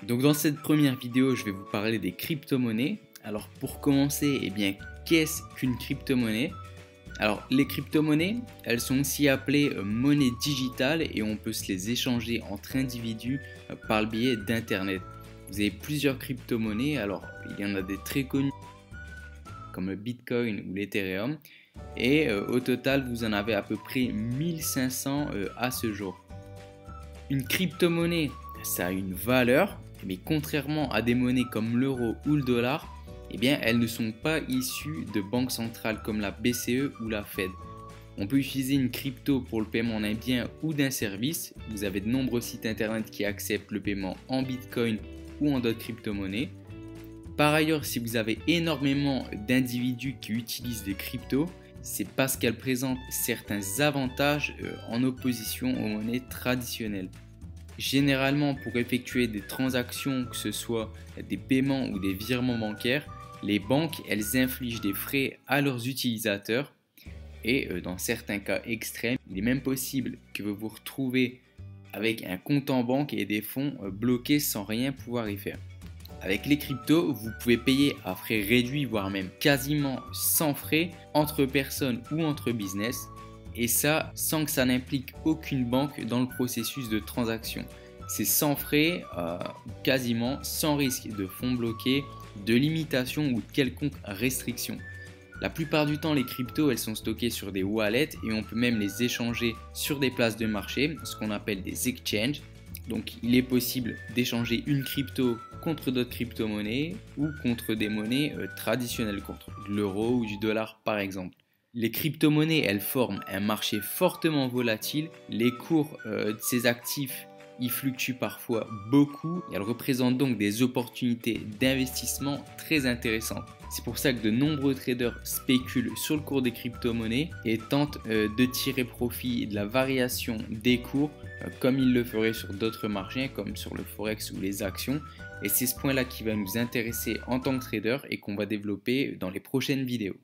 Donc dans cette première vidéo, je vais vous parler des crypto-monnaies. Alors pour commencer, qu'est-ce qu'une crypto-monnaie? Alors les crypto-monnaies, elles sont aussi appelées monnaies digitales et on peut se les échanger entre individus par le biais d'internet. Vous avez plusieurs crypto-monnaies, alors il y en a des très connues comme le Bitcoin ou l'Ethereum et au total vous en avez à peu près 1500 à ce jour. Une crypto-monnaie, ça a une valeur, mais contrairement à des monnaies comme l'euro ou le dollar, elles ne sont pas issues de banques centrales comme la BCE ou la Fed. On peut utiliser une crypto pour le paiement d'un bien ou d'un service. Vous avez de nombreux sites internet qui acceptent le paiement en Bitcoin ou en d'autres crypto-monnaies. Par ailleurs, si vous avez énormément d'individus qui utilisent des cryptos, c'est parce qu'elles présentent certains avantages en opposition aux monnaies traditionnelles. Généralement, pour effectuer des transactions, que ce soit des paiements ou des virements bancaires, les banques elles infligent des frais à leurs utilisateurs et dans certains cas extrêmes, il est même possible que vous vous retrouvez avec un compte en banque et des fonds bloqués sans rien pouvoir y faire. Avec les cryptos, vous pouvez payer à frais réduits, voire même quasiment sans frais, entre personnes ou entre business, et ça sans que ça n'implique aucune banque dans le processus de transaction. C'est sans frais, quasiment sans risque de fonds bloqués, de limitation ou de quelconque restriction. La plupart du temps, les cryptos elles sont stockées sur des wallets et on peut même les échanger sur des places de marché, ce qu'on appelle des exchanges. Donc il est possible d'échanger une crypto contre d'autres crypto-monnaies ou contre des monnaies traditionnelles, contre l'euro ou du dollar par exemple. Les crypto-monnaies, elles forment un marché fortement volatile. Les cours de ces actifs y fluctuent parfois beaucoup et elles représentent donc des opportunités d'investissement très intéressantes. C'est pour ça que de nombreux traders spéculent sur le cours des crypto-monnaies et tentent de tirer profit de la variation des cours comme ils le feraient sur d'autres marchés comme sur le forex ou les actions. Et c'est ce point-là qui va nous intéresser en tant que trader et qu'on va développer dans les prochaines vidéos.